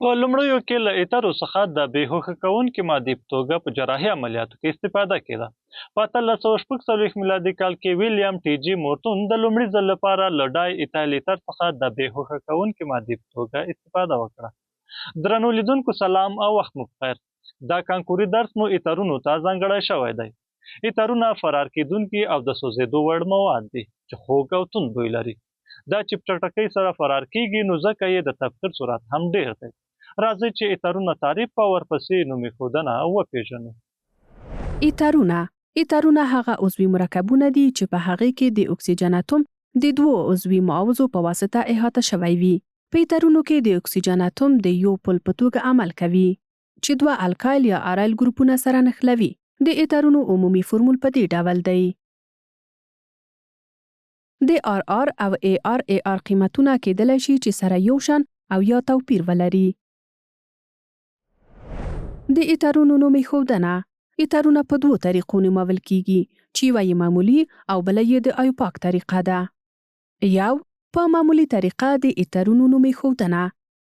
په لومړیو کې له ایترو څخه د بې هوښه کوونکې مادې په توګه په جراحي عملیاتو کې استفاده کېده. په 1846 میلادي کال کې ویلیام ټي جي مورتون د لومړي ځل لپاره له ډای ایتایل ایتر څخه د بې هوښه کوونکې مادې په توګه استفاده وکړه. درنو لیدونکو سلام او وخت مو بخیر. دا کانکوري درس مو ایترونو ته ځانګړی شوی دی. ایترونه فرار کېدونکي او د سوځېدو وړ مواد دي چې خوږ او توند بوی لري. دا چې په چټکۍ سره فرار کېږي نو ځکه یې د تبخیر سرعت هم ډېر دی. راځئ چې ایترونه تعریف او ورپسې نومېښودنه وپېژنو. ایترونه هغه عضوي مرکبونه دي چې په هغې کې د اکسیجن اتوم د دوو عضوي معاوضو په واسطه احاطه شوی وي. په ایترونو کې د اکسیجن اتوم د یو پل په توګه عمل کوي چې دوه الکایل یا ارایل ګروپونه سره نښلوي. د ایترونو عمومي فورمول په دې ډول دی. د آر او ای آر قیمتونه کېدلی شي چې سره یو شان او یا توپیر ولري. د ایترونو نومېښودنه. ایترونه په دوو طریقو نومول کېږي چې یوه یې معمولي او بله یې د ایوپاک طریقه ده. یو په معمولي طریقه د ایترونو نومېښودنه.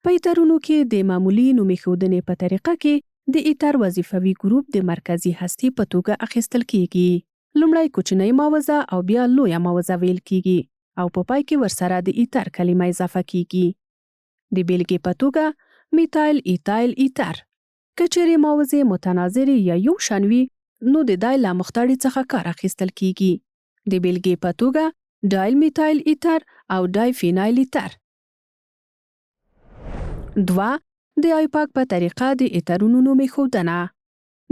په ایترونو کې د معمولي نومېښودنې په طریقه کې د ایتر وظیفوي ګروپ د مرکزي هستې په توګه اخیستل کېږي. لومړی کوچنۍ معاوضه او بیا لویه معاوضه ویل کېږي او په پای کې ورسره د ایتر کلمه اضافه کېږي. د بیلګې په توګه میتایل ایتایل ایتر. که چیرې معاوضې متناظرې یا یو شان وي نو د دای له مختاړي څخه کار اخیستل کېږي. د بیلګې په توګه ډایل میتایل ایتر او ډای فینایل ایتر. 2. د ایوپاک په طریقه د ایترونو نومېښودنه.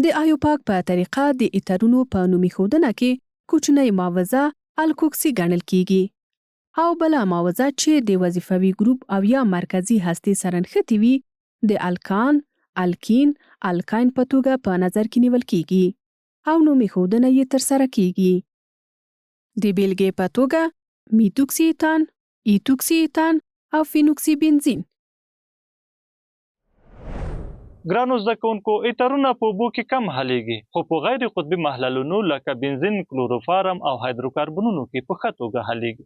د ایوپاک په طریقه د ایترونو په نومېښودنه کې کوچنۍ معاوضه الکوکسي ګڼل کېږي او بله معاوضه چې د وظیفوي ګروپ او یا مرکزي هستې سره نښتې وي د الکان، الکین، الکاین په توګه په نظر کې نیول کېږي او نومېښودنه یې ترسره کېږي. د بیلګې په توګه میتوکسي ایتان، ایتوکسي ایتان او فینوکسي بنزین. ګرانو زده کوونکو، ایترونه په اوبو کې کم حلیږي خو په غیر قطبي محللونو لکه بنزین، کلوروفارم او هایدروکاربنونو کې په ښه توګه حلیږي.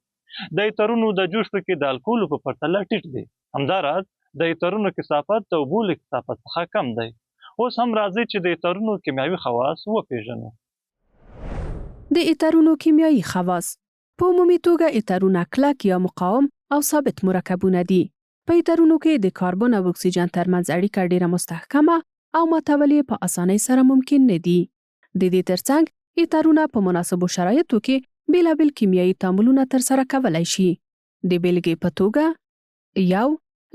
د ایترونو د جوش کې د الکولو په پرتله ټیټ دی. همداراز د ایترونو کثافت د اوبو له کثافت څخه کم دی. اوس هم راځئ چې د ایترونو کیمیاوي خواص وپېژنو. د ایترونو کیمیاوي خواص. په عمومي توګه ایترونه کلک یا مقاوم او ثابت مرکبونه دي. په ایترونو کې د کاربن او اکسیجن ترمنځ اړیکه ډیره مستحکمه او ماتول یې په اسانۍ سره ممکن نه دي. د دې ترڅنګ ایترونه په مناسبو شرایطو کې بیلابیل کیمیاوي تعاملونه ترسره کولی شي. د بیلګې په توګه یو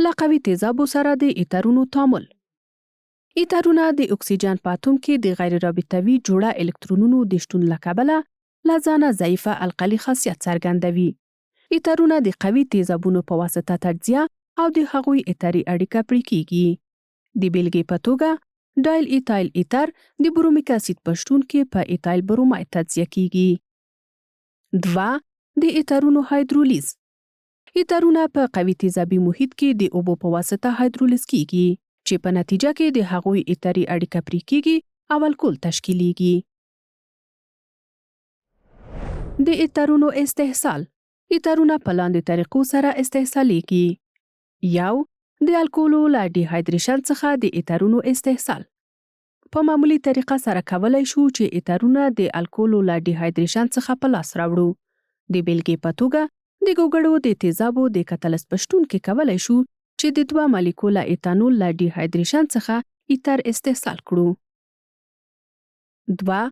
له قوي تیزابو سره د ایترونو تعامل. ایترونه د اکسیجن په اتوم کې د غیر رابطوي جوړه الکترونونو د شتون له کبله له ځانه ضعیفه القلي خاصیت څرګندوي. ایترونه د قوي تیزابونو په واسطه تجزیه او د هغوی ایتري اړیکه پرې کېږي. د بیلګې په توګه ډایل ایتایل ایتر د برومیک اسید په شتون کې په ایتایل بروماید تجزیه کېږي. 2. د ایترونو هایدرولیز. ایترونه په قوي تیزابي محیط کې د اوبو په واسطه هایدرولیز کېږي چې په نتیجه کې د هغوی ایتري اړیکه پرې کېږي او الکول تشکیلیږي. د ایترونو استحصال. ایترونه په لاندې طریقو سره استحصالیږي. یو د الکولو له ډیهایدریشن څخه د ایترونو استحصال. په معمولي طریقه سره کولای شو چې ایترونه د الکولو له ډیهایدریشن څخه په لاس راوړو. د بیلګې په توګه د ګوګړو د تیزابو د کتلس په شتون کې کولای شو چې د 2 مالیکوله ایتانول له ډیهایدریشن څخه ایتر استحصال کړو. 2.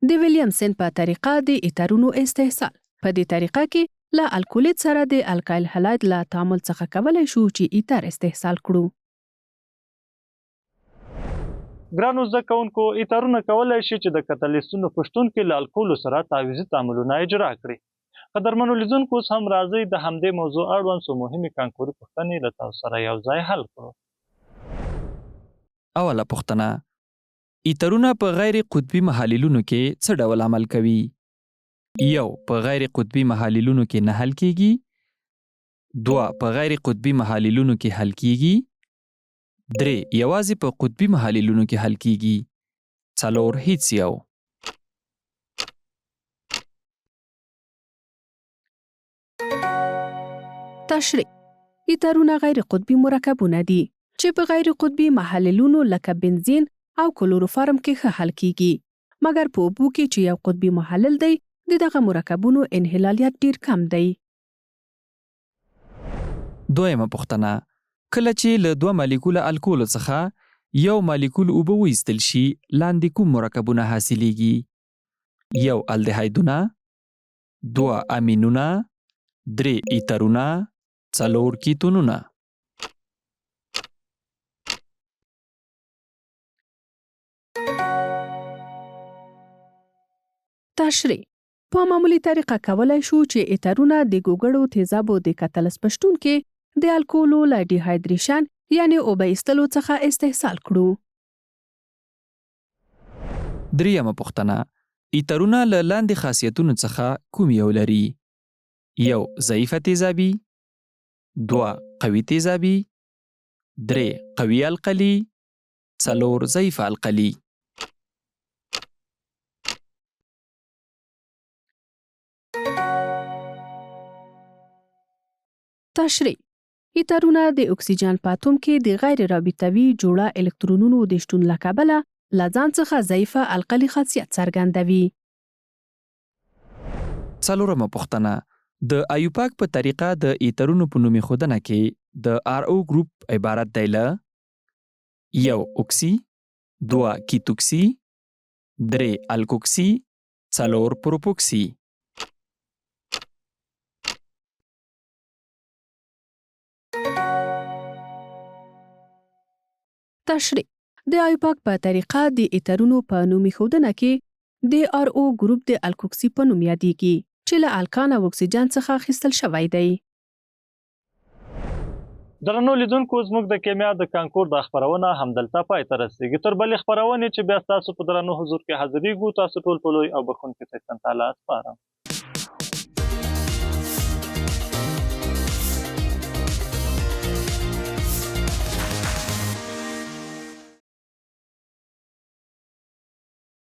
د ویلیامسن په طریقه د ایترونو استحصال. په دې طریقه کې له الکولیت سره د الکایل هلاید له تعامل څخه کولای شو چې ایتر استحصال کړو. ګرانو زده کوونکو، ایترونه کولای شي چې د کتلیستونو په شتون کې له الکولو سره تعویضي تعاملونه اجرا کړي. قدرمنو لیدونکو، اوس هم راځئ د همدې موضوع اړوند څو مهمې کانکوري پوښتنې له تاسو سره یو ځای حل کړو. اوله پوښتنه: ایترونه په غیر قطبي محللونو کې څه ډول عمل کوي؟ 1. په غیر قطبي محللونو کې نه حل کېږي. 2. په غیر قطبي محللونو کې حل کېږي. 3. یوازې په قطبي محللونو کې حل کېږي. 4. هیڅ یو. تشریح. ایترونه غیر قطبي مرکبونه دي چې په غیر قطبي محللونو لکه بنزین او کلوروفارم کې ښه حل کیږي، مګر په اوبو کې چې یو قطبي محلل دی د دغه مرکبونو انحلالیت ډیر کم دی. دویمه پوښتنه، کله چې له 2 مالیکوله الکول څخه یو مالیکول اوبه وایستل شي لاندې کوم مرکبونه حاصلیږي؟ 1 الدهایدونه، 2 امینونه، 3 ایترونه، 4 کیتونونه. تشریح: په معمولی طریقه کولای شو چې ایترونه د ګوګړو تیزابو د کتلس په شتون کې د الکولو له ډیهایدریشن یعنی اوبه ایستلو څخه استحصال کړو. دریمه پوښتنه، ایترونه له لاندې خاصیتونو څخه کوم یو لري؟ 1 ضعیفه تیزابي، 2 قوي تیزابي، 3 قوي القلي، 4 ضعیفه القلي. تشریح: ایترونه د اکسیجن په اتوم کې د غیر رابطوي جوړه الکترونونو د شتون له کبله له ځان څخه ضعیفه القلي خاصیت څرګندوي. څلورمه پوښتنه، د ایوپاک په طریقه د ایترونو په نوم ایښودنه کې د RO ګروپ عبارت دی له 1 اکسي، 2 کیتوکسي، 3 الکوکسي، 4 پروپوکسي. تشریح: د ایوپاک په طریقه د ایترونو په نوم ایښودنه کې د RO ګروپ د الکوکسي په نوم یادیږي چې له الکان او اکسیجن څخه اخیستل شوی دی. درنو لیدونکو، زموږ د کیمیا د کانکور د خپرونه همدلته پای ته رسیږي. تر بلې خپرونې چې بیا ستاسو په درنو حضور کې حاضرېږو، تاسو ټول په لوی او بخښونکي څښتن تعالی سپارم.